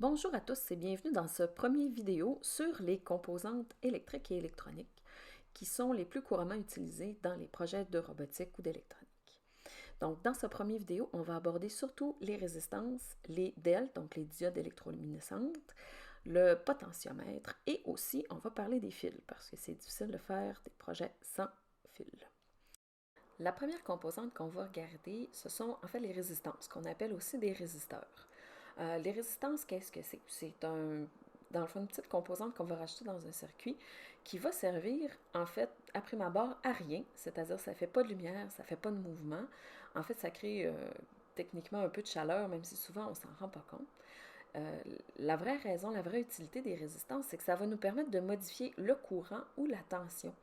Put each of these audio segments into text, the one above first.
Bonjour à tous et bienvenue dans ce premier vidéo sur les composantes électriques et électroniques qui sont les plus couramment utilisées dans les projets de robotique ou d'électronique. Donc dans ce premier vidéo, on va aborder surtout les résistances, les DEL, donc les diodes électroluminescentes, le potentiomètre et aussi on va parler des fils parce que c'est difficile de faire des projets sans fils. La première composante qu'on va regarder, ce sont en fait les résistances, qu'on appelle aussi des résisteurs. Les résistances, qu'est-ce que c'est? C'est dans le fond, une petite composante qu'on va rajouter dans un circuit qui va servir, en fait, à prime abord, à rien. C'est-à-dire, ça ne fait pas de lumière, ça ne fait pas de mouvement. En fait, ça crée techniquement un peu de chaleur, même si souvent on ne s'en rend pas compte. La vraie raison, la vraie utilité des résistances, c'est que ça va nous permettre de modifier le courant ou la tension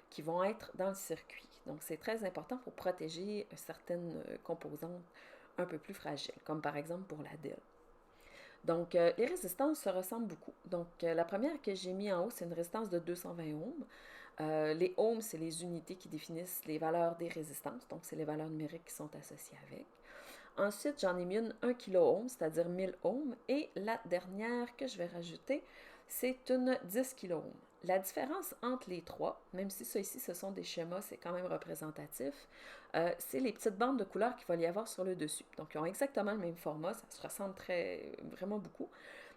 qui vont être dans le circuit. Donc, c'est très important pour protéger certaines composantes un peu plus fragiles, comme par exemple pour la DEL. Donc, les résistances se ressemblent beaucoup. Donc, la première que j'ai mis en haut, c'est une résistance de 220 ohms. Les ohms, c'est les unités qui définissent les valeurs des résistances, donc c'est les valeurs numériques qui sont associées avec. Ensuite, j'en ai mis une 1 kOhm, c'est-à-dire 1000 ohms. Et la dernière que je vais rajouter, c'est une 10 kOhm. La différence entre les trois, même si ça ici, ce sont des schémas, c'est quand même représentatif, c'est les petites bandes de couleurs qu'il va y avoir sur le dessus. Donc, ils ont exactement le même format, ça se ressemble vraiment beaucoup,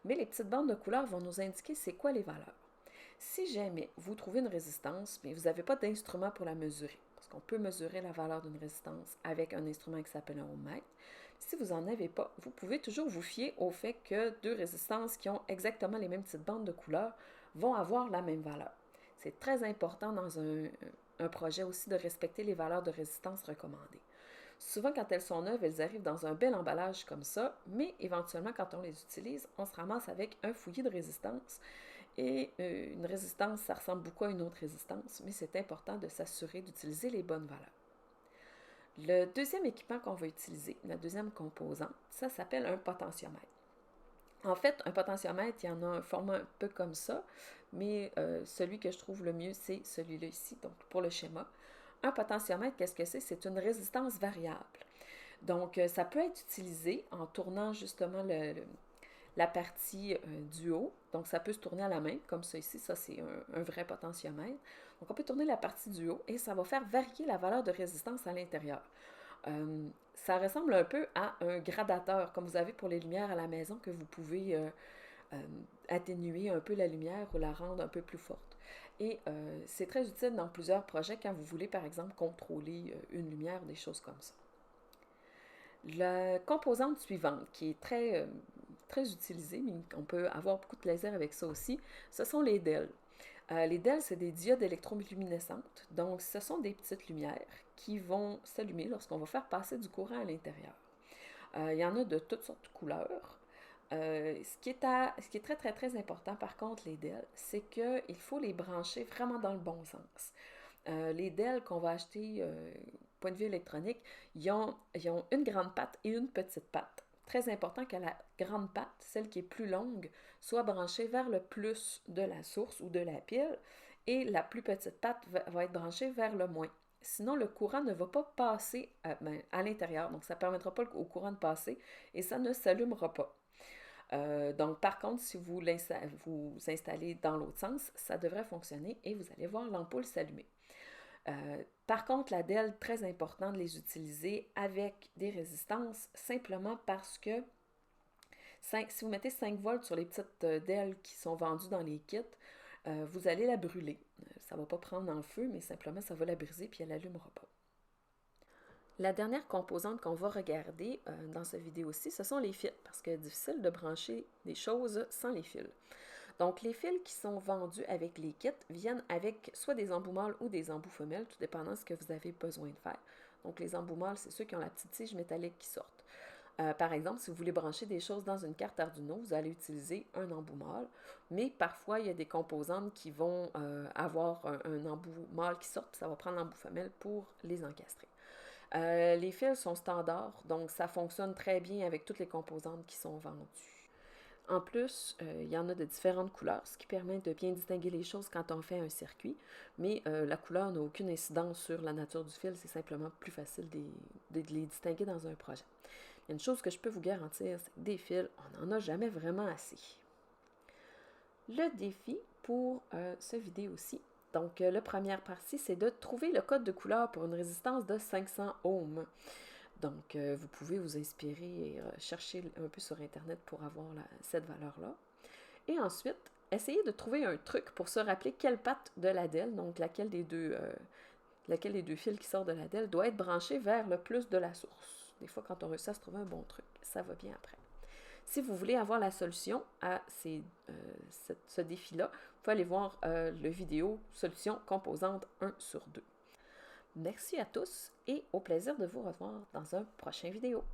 mais les petites bandes de couleurs vont nous indiquer c'est quoi les valeurs. Si jamais vous trouvez une résistance, mais vous n'avez pas d'instrument pour la mesurer, parce qu'on peut mesurer la valeur d'une résistance avec un instrument qui s'appelle un ohmmètre. Si vous n'en avez pas, vous pouvez toujours vous fier au fait que deux résistances qui ont exactement les mêmes petites bandes de couleurs vont avoir la même valeur. C'est très important dans un projet aussi de respecter les valeurs de résistance recommandées. Souvent, quand elles sont neuves, elles arrivent dans un bel emballage comme ça, mais éventuellement, quand on les utilise, on se ramasse avec un fouillis de résistance. Et une résistance, ça ressemble beaucoup à une autre résistance, mais c'est important de s'assurer d'utiliser les bonnes valeurs. Le deuxième équipement qu'on va utiliser, la deuxième composante, ça s'appelle un potentiomètre. En fait, un potentiomètre, il y en a un format un peu comme ça, mais celui que je trouve le mieux, c'est celui-là ici, donc pour le schéma. Un potentiomètre, qu'est-ce que c'est? C'est une résistance variable. Donc, ça peut être utilisé en tournant justement la partie du haut. Donc, ça peut se tourner à la main, comme ça ici. Ça, c'est un vrai potentiomètre. Donc, on peut tourner la partie du haut et ça va faire varier la valeur de résistance à l'intérieur. Ça ressemble un peu à un gradateur, comme vous avez pour les lumières à la maison, que vous pouvez atténuer un peu la lumière ou la rendre un peu plus forte. Et c'est très utile dans plusieurs projets quand vous voulez, par exemple, contrôler une lumière, des choses comme ça. La composante suivante, qui est très utilisée, mais on peut avoir beaucoup de plaisir avec ça aussi, ce sont les DEL. Les DEL, c'est des diodes électroluminescentes. Donc, ce sont des petites lumières qui vont s'allumer lorsqu'on va faire passer du courant à l'intérieur. Il y en a de toutes sortes de couleurs. Ce qui est très, très, très important, par contre, les DEL, c'est qu'il faut les brancher vraiment dans le bon sens. Les DEL qu'on va acheter, point de vue électronique, ils ont une grande patte et une petite patte. Très important que la grande patte, celle qui est plus longue, soit branchée vers le plus de la source ou de la pile, et la plus petite patte va être branchée vers le moins. Sinon, le courant ne va pas passer à l'intérieur, donc ça ne permettra pas au courant de passer et ça ne s'allumera pas. Donc, par contre, si vous installez dans l'autre sens, ça devrait fonctionner et vous allez voir l'ampoule s'allumer. Par contre, la DEL, très important de les utiliser avec des résistances, simplement parce que si vous mettez 5 volts sur les petites DEL qui sont vendues dans les kits, vous allez la brûler. Ça ne va pas prendre en feu, mais simplement ça va la briser puis elle n'allumera pas. La dernière composante qu'on va regarder dans cette vidéo-ci, ce sont les fils, parce que c'est difficile de brancher des choses sans les fils. Donc, les fils qui sont vendus avec les kits viennent avec soit des embouts mâles ou des embouts femelles, tout dépendant de ce que vous avez besoin de faire. Donc, les embouts mâles, c'est ceux qui ont la petite tige métallique qui sortent. Par exemple, si vous voulez brancher des choses dans une carte Arduino, vous allez utiliser un embout mâle, mais parfois, il y a des composantes qui vont avoir un embout mâle qui sort, puis ça va prendre l'embout femelle pour les encastrer. Les fils sont standards, donc ça fonctionne très bien avec toutes les composantes qui sont vendues. En plus, il y en a de différentes couleurs, ce qui permet de bien distinguer les choses quand on fait un circuit, mais la couleur n'a aucune incidence sur la nature du fil, c'est simplement plus facile de les distinguer dans un projet. Une chose que je peux vous garantir, c'est que des fils, on n'en a jamais vraiment assez. Le défi pour ce vidéo-ci, donc la première partie, c'est de trouver le code de couleur pour une résistance de 500 ohms. Donc, vous pouvez vous inspirer et chercher un peu sur Internet pour avoir cette valeur-là. Et ensuite, essayez de trouver un truc pour se rappeler quelle patte de l'ADEL, donc laquelle des deux fils qui sort de l'ADEL, doit être branchée vers le plus de la source. Des fois, quand on réussit à se trouver un bon truc, ça va bien après. Si vous voulez avoir la solution à ce défi-là, vous pouvez aller voir le vidéo « Solution composante 1 sur 2 ». Merci à tous et au plaisir de vous revoir dans un prochain vidéo.